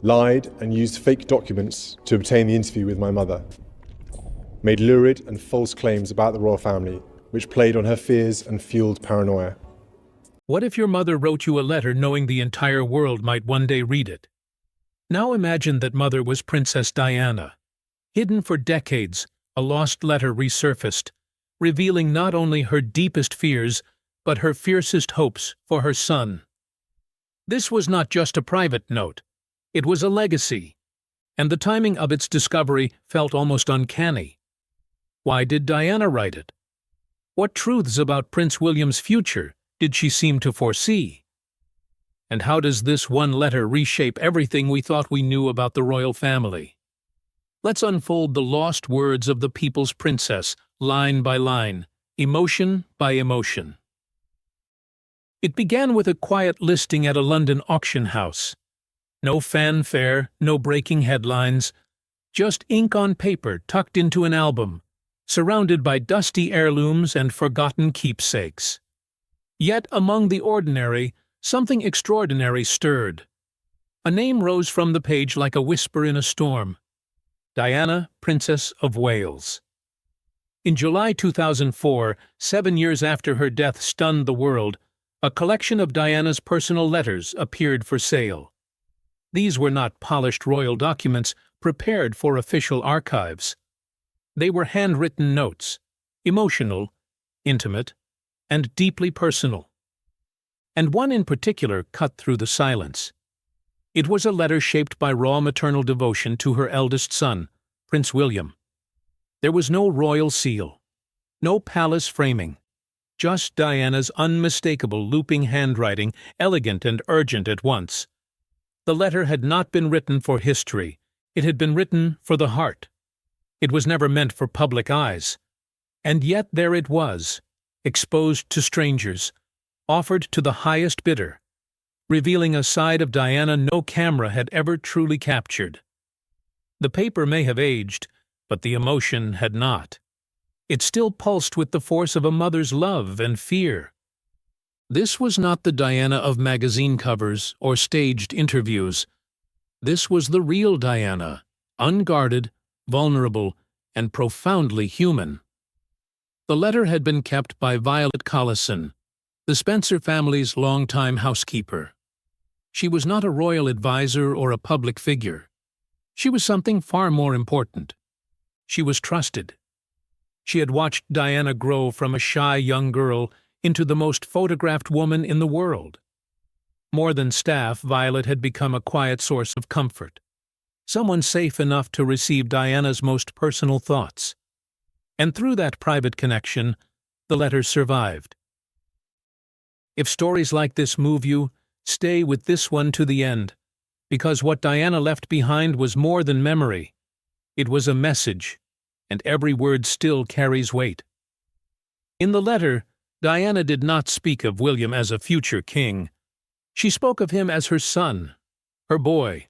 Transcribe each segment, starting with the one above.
lied and used fake documents to obtain the interview with my mother, made lurid and false claims about the royal family, which played on her fears and fueled paranoia. What if your mother wrote you a letter knowing the entire world might one day read it? Now imagine that mother was Princess Diana. Hidden for decades, a lost letter resurfaced, revealing not only her deepest fears, but her fiercest hopes for her son. This was not just a private note. It was a legacy, and the timing of its discovery felt almost uncanny. Why did Diana write it? What truths about Prince William's future did she seem to foresee? And how does this one letter reshape everything we thought we knew about the royal family? Let's unfold the lost words of the people's princess, line by line, emotion by emotion. It began with a quiet listing at a London auction house. No fanfare, no breaking headlines, just ink on paper tucked into an album, surrounded by dusty heirlooms and forgotten keepsakes. Yet among the ordinary, something extraordinary stirred. A name rose from the page like a whisper in a storm. Diana, Princess of Wales. In July 2004, 7 years after her death stunned the world, a collection of Diana's personal letters appeared for sale. These were not polished royal documents prepared for official archives. They were handwritten notes, emotional, intimate, and deeply personal. And one in particular cut through the silence. It was a letter shaped by raw maternal devotion to her eldest son, Prince William. There was no royal seal, no palace framing, just Diana's unmistakable looping handwriting, elegant and urgent at once. The letter had not been written for history, it had been written for the heart. It was never meant for public eyes. And yet there it was, exposed to strangers, offered to the highest bidder, revealing a side of Diana no camera had ever truly captured. The paper may have aged, but the emotion had not. It still pulsed with the force of a mother's love and fear. This was not the Diana of magazine covers or staged interviews. This was the real Diana, unguarded, vulnerable, and profoundly human. The letter had been kept by Violet Collison, the Spencer family's longtime housekeeper. She was not a royal advisor or a public figure. She was something far more important. She was trusted. She had watched Diana grow from a shy young girl into the most photographed woman in the world. More than staff, Violet had become a quiet source of comfort, someone safe enough to receive Diana's most personal thoughts. And through that private connection, the letter survived. If stories like this move you, stay with this one to the end, because what Diana left behind was more than memory. It was a message, and every word still carries weight. In the letter, Diana did not speak of William as a future king. She spoke of him as her son, her boy,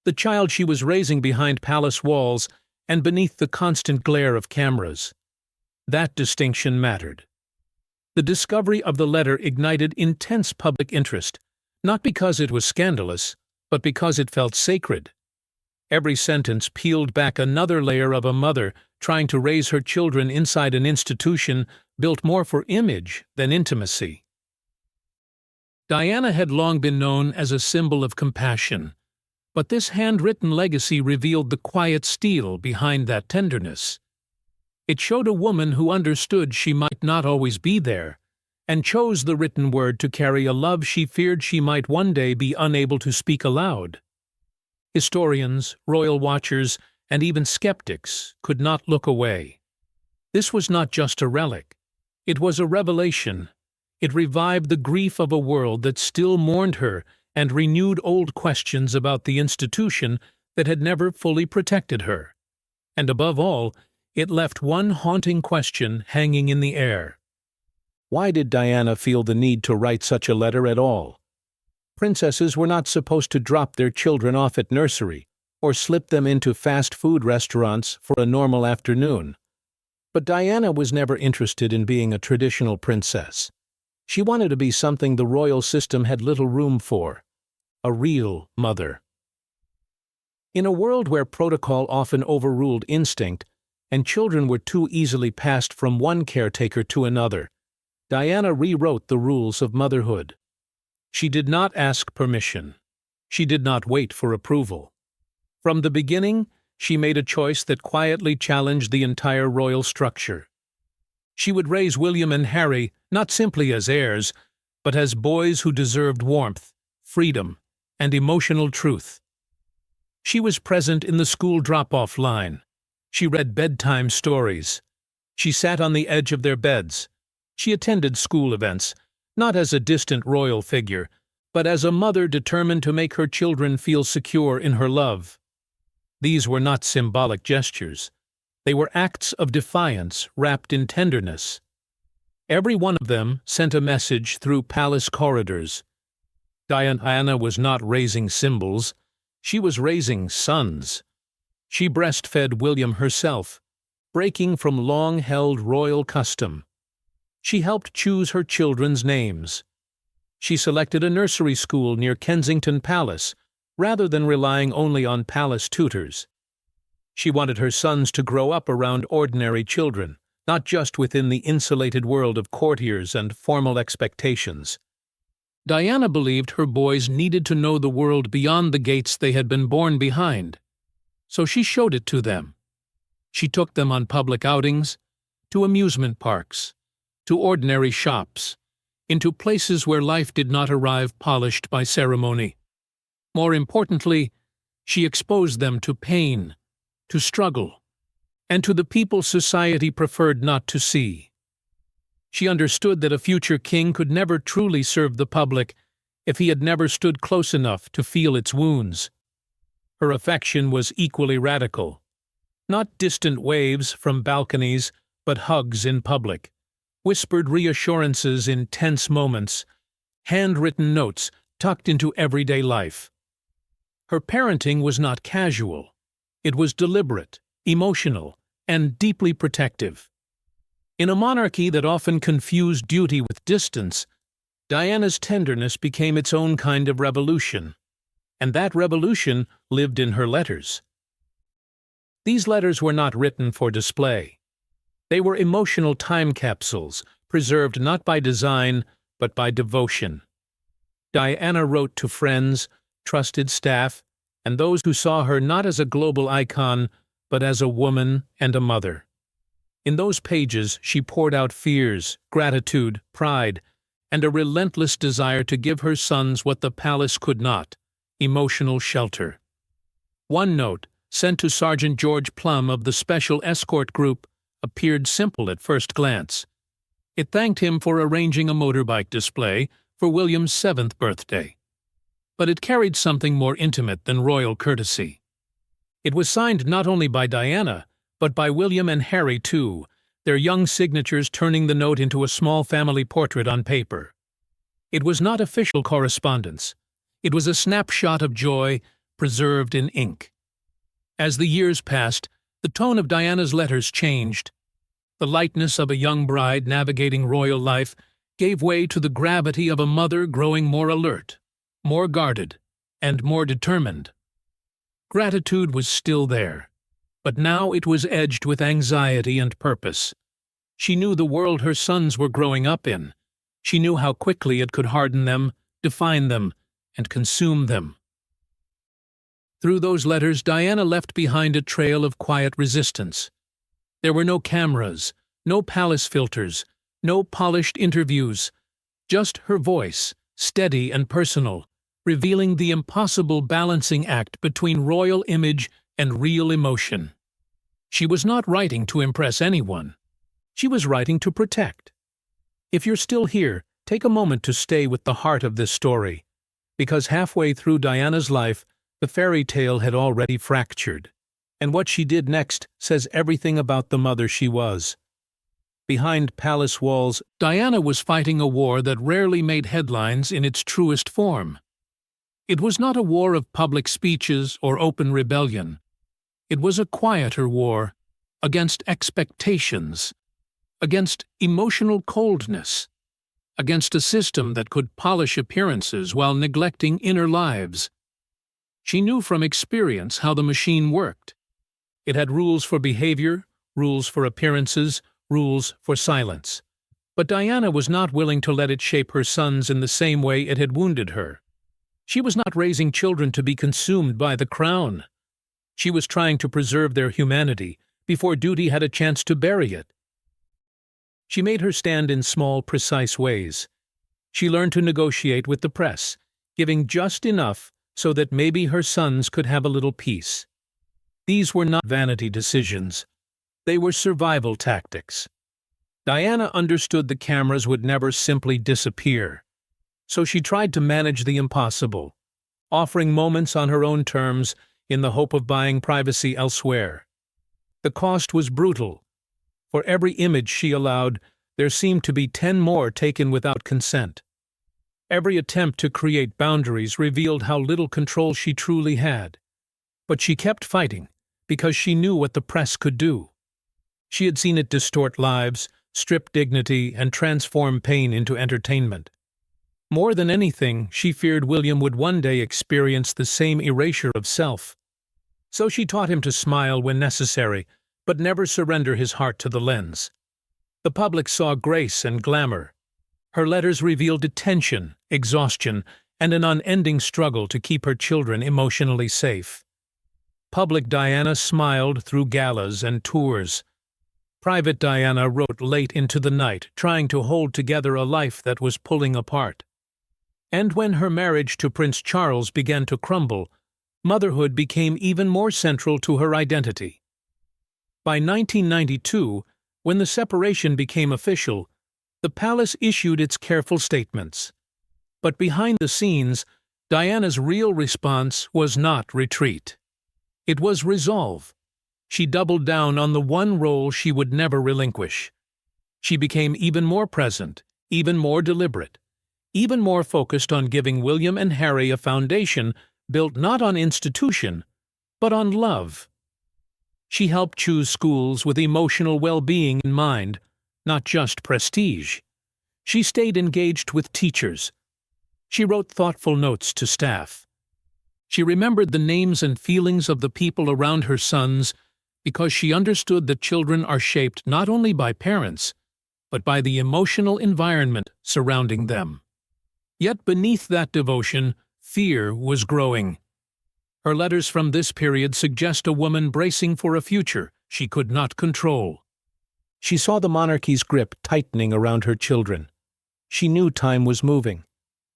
the child she was raising behind palace walls and beneath the constant glare of cameras. That distinction mattered. The discovery of the letter ignited intense public interest, not because it was scandalous, but because it felt sacred. Every sentence peeled back another layer of a mother trying to raise her children inside an institution built more for image than intimacy. Diana had long been known as a symbol of compassion, but this handwritten legacy revealed the quiet steel behind that tenderness. It showed a woman who understood she might not always be there, and chose the written word to carry a love she feared she might one day be unable to speak aloud. Historians, royal watchers, and even skeptics could not look away. This was not just a relic. It was a revelation. It revived the grief of a world that still mourned her and renewed old questions about the institution that had never fully protected her. And above all, it left one haunting question hanging in the air. Why did Diana feel the need to write such a letter at all? Princesses were not supposed to drop their children off at nursery or slip them into fast food restaurants for a normal afternoon. But Diana was never interested in being a traditional princess. She wanted to be something the royal system had little room for, a real mother. In a world where protocol often overruled instinct, and children were too easily passed from one caretaker to another, Diana rewrote the rules of motherhood. She did not ask permission. She did not wait for approval. From the beginning, she made a choice that quietly challenged the entire royal structure. She would raise William and Harry not simply as heirs, but as boys who deserved warmth, freedom, and emotional truth. She was present in the school drop-off line. She read bedtime stories. She sat on the edge of their beds. She attended school events, not as a distant royal figure, but as a mother determined to make her children feel secure in her love. These were not symbolic gestures. They were acts of defiance wrapped in tenderness. Every one of them sent a message through palace corridors. Diana was not raising symbols. She was raising sons. She breastfed William herself, breaking from long-held royal custom. She helped choose her children's names. She selected a nursery school near Kensington Palace, rather than relying only on palace tutors. She wanted her sons to grow up around ordinary children, not just within the insulated world of courtiers and formal expectations. Diana believed her boys needed to know the world beyond the gates they had been born behind. So she showed it to them. She took them on public outings, to amusement parks, to ordinary shops, into places where life did not arrive polished by ceremony. More importantly, she exposed them to pain, to struggle, and to the people society preferred not to see. She understood that a future king could never truly serve the public if he had never stood close enough to feel its wounds. Her affection was equally radical. Not distant waves from balconies, but hugs in public, whispered reassurances in tense moments, handwritten notes tucked into everyday life. Her parenting was not casual. It was deliberate, emotional, and deeply protective. In a monarchy that often confused duty with distance, Diana's tenderness became its own kind of revolution, and that revolution lived in her letters. These letters were not written for display. They were emotional time capsules, preserved not by design, but by devotion. Diana wrote to friends, trusted staff, and those who saw her not as a global icon, but as a woman and a mother. In those pages, she poured out fears, gratitude, pride, and a relentless desire to give her sons what the palace could not: emotional shelter. One note, sent to Sergeant George Plum of the Special Escort Group, appeared simple at first glance. It thanked him for arranging a motorbike display for William's 7th birthday. But it carried something more intimate than royal courtesy. It was signed not only by Diana, but by William and Harry too, their young signatures turning the note into a small family portrait on paper. It was not official correspondence. It was a snapshot of joy preserved in ink. As the years passed, the tone of Diana's letters changed. The lightness of a young bride navigating royal life gave way to the gravity of a mother growing more alert, more guarded, and more determined. Gratitude was still there, but now it was edged with anxiety and purpose. She knew the world her sons were growing up in. She knew how quickly it could harden them, define them, and consume them. Through those letters, Diana left behind a trail of quiet resistance. There were no cameras, no palace filters, no polished interviews, just her voice, steady and personal, revealing the impossible balancing act between royal image and real emotion. She was not writing to impress anyone. She was writing to protect. If you're still here, take a moment to stay with the heart of this story, because halfway through Diana's life, the fairy tale had already fractured, and what she did next says everything about the mother she was. Behind palace walls, Diana was fighting a war that rarely made headlines in its truest form. It was not a war of public speeches or open rebellion. It was a quieter war, against expectations, against emotional coldness, against a system that could polish appearances while neglecting inner lives. She knew from experience how the machine worked. It had rules for behavior, rules for appearances, rules for silence. But Diana was not willing to let it shape her sons in the same way it had wounded her. She was not raising children to be consumed by the crown. She was trying to preserve their humanity before duty had a chance to bury it. She made her stand in small, precise ways. She learned to negotiate with the press, giving just enough so that maybe her sons could have a little peace. These were not vanity decisions. They were survival tactics. Diana understood the cameras would never simply disappear. So she tried to manage the impossible, offering moments on her own terms in the hope of buying privacy elsewhere. The cost was brutal. For every image she allowed, there seemed to be 10 more taken without consent. Every attempt to create boundaries revealed how little control she truly had. But she kept fighting, because she knew what the press could do. She had seen it distort lives, strip dignity, and transform pain into entertainment. More than anything, she feared William would one day experience the same erasure of self. So she taught him to smile when necessary, but never surrender his heart to the lens. The public saw grace and glamour. Her letters revealed tension, exhaustion, and an unending struggle to keep her children emotionally safe. Public Diana smiled through galas and tours. Private Diana wrote late into the night, trying to hold together a life that was pulling apart. And when her marriage to Prince Charles began to crumble, motherhood became even more central to her identity. By 1992, when the separation became official, the palace issued its careful statements. But behind the scenes, Diana's real response was not retreat. It was resolve. She doubled down on the one role she would never relinquish. She became even more present, even more deliberate, even more focused on giving William and Harry a foundation built not on institution, but on love. She helped choose schools with emotional well-being in mind, not just prestige. She stayed engaged with teachers. She wrote thoughtful notes to staff. She remembered the names and feelings of the people around her sons because she understood that children are shaped not only by parents, but by the emotional environment surrounding them. Yet beneath that devotion, fear was growing. Her letters from this period suggest a woman bracing for a future she could not control. She saw the monarchy's grip tightening around her children. She knew time was moving,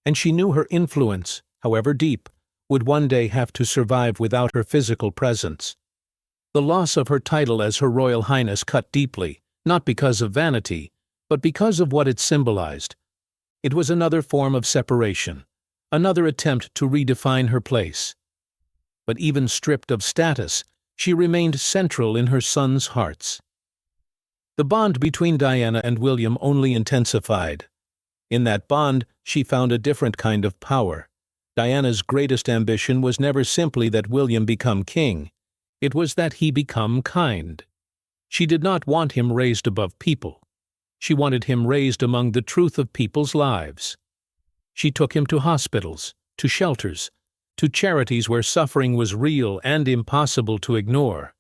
and she knew her influence, however deep, would one day have to survive without her physical presence. The loss of her title as Her Royal Highness cut deeply, not because of vanity, but because of what it symbolized. It was another form of separation, another attempt to redefine her place. But even stripped of status, she remained central in her sons' hearts. The bond between Diana and William only intensified. In that bond, she found a different kind of power. Diana's greatest ambition was never simply that William become king. It was that he become kind. She did not want him raised above people. She wanted him raised among the truth of people's lives. She took him to hospitals, to shelters, to charities where suffering was real and impossible to ignore.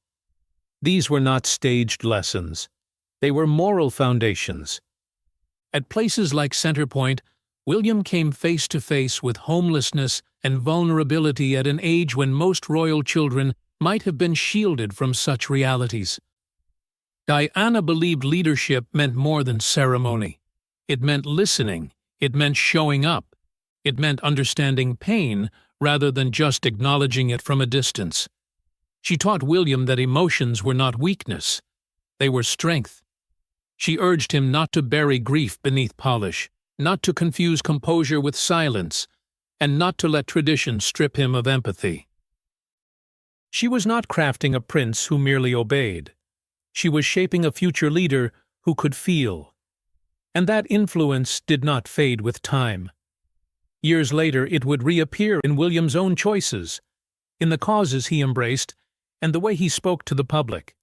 These were not staged lessons. They were moral foundations. At places like Center Point, William came face to face with homelessness and vulnerability at an age when most royal children might have been shielded from such realities. Diana believed leadership meant more than ceremony. It meant listening. It meant showing up. It meant understanding pain rather than just acknowledging it from a distance. She taught William that emotions were not weakness. They were strength. She urged him not to bury grief beneath polish, not to confuse composure with silence, and not to let tradition strip him of empathy. She was not crafting a prince who merely obeyed. She was shaping a future leader who could feel. And that influence did not fade with time. Years later, it would reappear in William's own choices, in the causes he embraced, and the way he spoke to the public.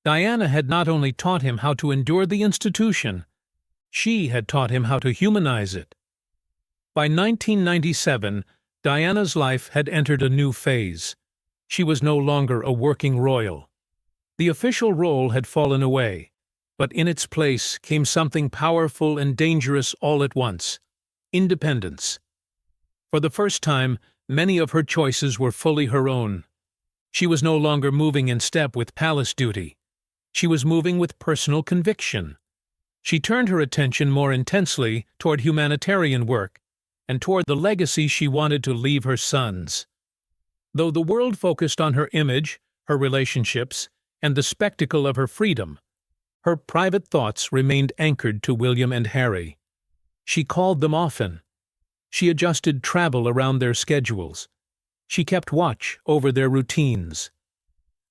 Diana had not only taught him how to endure the institution, she had taught him how to humanize it. By 1997, Diana's life had entered a new phase. She was no longer a working royal. The official role had fallen away, but in its place came something powerful and dangerous all at once: independence. For the first time, many of her choices were fully her own. She was no longer moving in step with palace duty. She was moving with personal conviction. She turned her attention more intensely toward humanitarian work and toward the legacy she wanted to leave her sons. Though the world focused on her image, her relationships, and the spectacle of her freedom, her private thoughts remained anchored to William and Harry. She called them often. She adjusted travel around their schedules. She kept watch over their routines.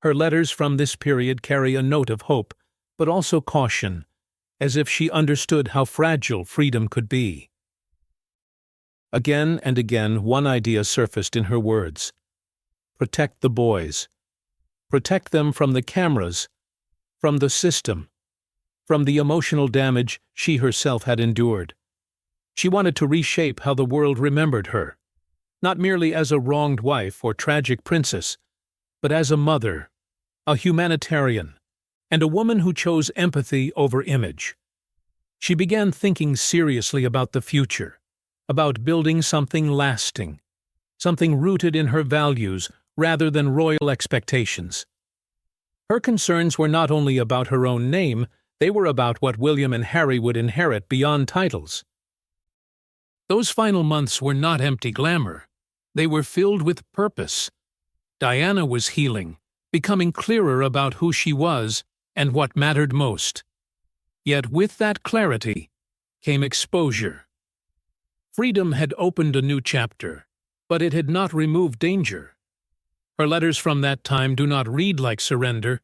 Her letters from this period carry a note of hope, but also caution, as if she understood how fragile freedom could be. Again and again, one idea surfaced in her words: protect the boys. Protect them from the cameras, from the system, from the emotional damage she herself had endured. She wanted to reshape how the world remembered her, not merely as a wronged wife or tragic princess, but as a mother, a humanitarian, and a woman who chose empathy over image. She began thinking seriously about the future, about building something lasting, something rooted in her values rather than royal expectations. Her concerns were not only about her own name, they were about what William and Harry would inherit beyond titles. Those final months were not empty glamour. They were filled with purpose. Diana was healing, becoming clearer about who she was and what mattered most. Yet with that clarity came exposure. Freedom had opened a new chapter, but it had not removed danger. Her letters from that time do not read like surrender.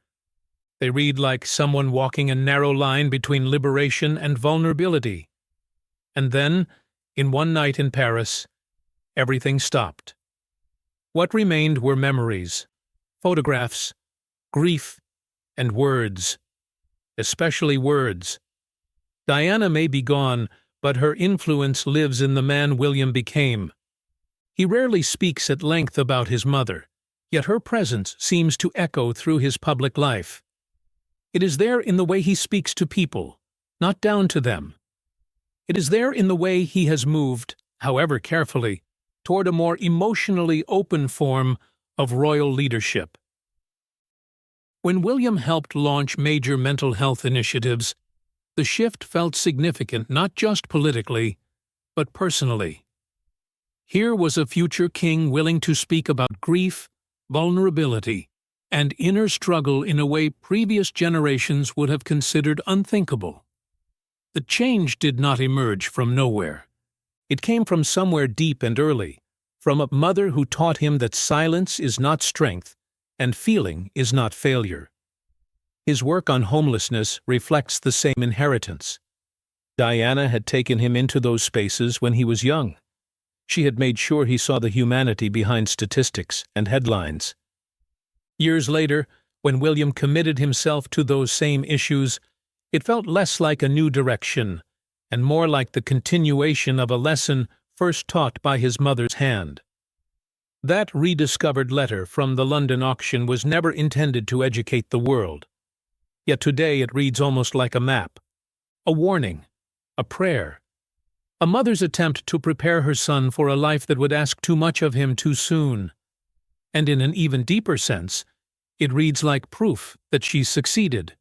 They read like someone walking a narrow line between liberation and vulnerability. And then, in one night in Paris, everything stopped. What remained were memories, photographs, grief, and words. Especially words. Diana may be gone, but her influence lives in the man William became. He rarely speaks at length about his mother, yet her presence seems to echo through his public life. It is there in the way he speaks to people, not down to them. It is there in the way he has moved, however carefully, toward a more emotionally open form of royal leadership. When William helped launch major mental health initiatives, the shift felt significant not just politically, but personally. Here was a future king willing to speak about grief, vulnerability, and inner struggle in a way previous generations would have considered unthinkable. The change did not emerge from nowhere. It came from somewhere deep and early, from a mother who taught him that silence is not strength and feeling is not failure. His work on homelessness reflects the same inheritance. Diana had taken him into those spaces when he was young. She had made sure he saw the humanity behind statistics and headlines. Years later, when William committed himself to those same issues, it felt less like a new direction and more like the continuation of a lesson first taught by his mother's hand. That rediscovered letter from the London auction was never intended to educate the world. Yet today it reads almost like a map, a warning, a prayer. A mother's attempt to prepare her son for a life that would ask too much of him too soon. And in an even deeper sense, it reads like proof that she succeeded.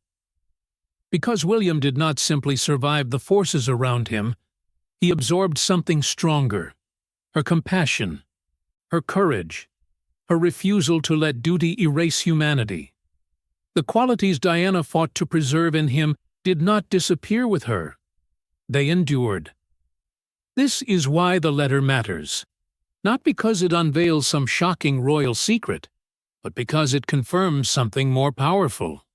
Because William did not simply survive the forces around him, he absorbed something stronger: her compassion, her courage, her refusal to let duty erase humanity. The qualities Diana fought to preserve in him did not disappear with her. They endured. This is why the letter matters. Not because it unveils some shocking royal secret, but because it confirms something more powerful.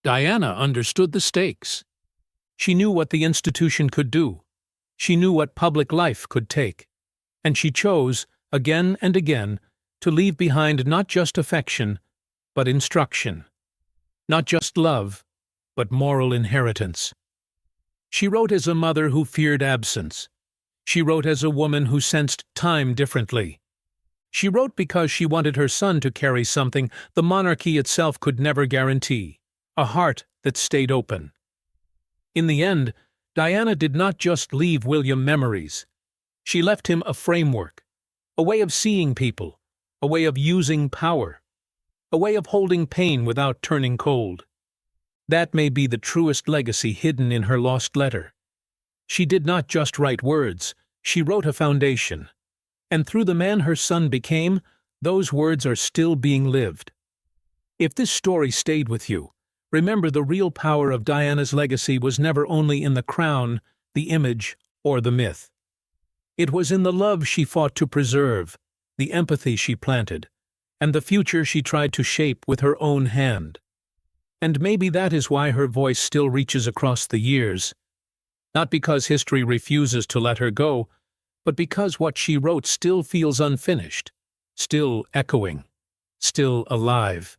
Diana understood the stakes. She knew what the institution could do. She knew what public life could take. And she chose, again and again, to leave behind not just affection, but instruction. Not just love, but moral inheritance. She wrote as a mother who feared absence. She wrote as a woman who sensed time differently. She wrote because she wanted her son to carry something the monarchy itself could never guarantee: a heart that stayed open. In the end, Diana did not just leave William memories. She left him a framework, a way of seeing people, a way of using power, a way of holding pain without turning cold. That may be the truest legacy hidden in her lost letter. She did not just write words, she wrote a foundation. And through the man her son became, those words are still being lived. If this story stayed with you, remember the real power of Diana's legacy was never only in the crown, the image, or the myth. It was in the love she fought to preserve, the empathy she planted, and the future she tried to shape with her own hand. And maybe that is why her voice still reaches across the years. Not because history refuses to let her go, but because what she wrote still feels unfinished, still echoing, still alive.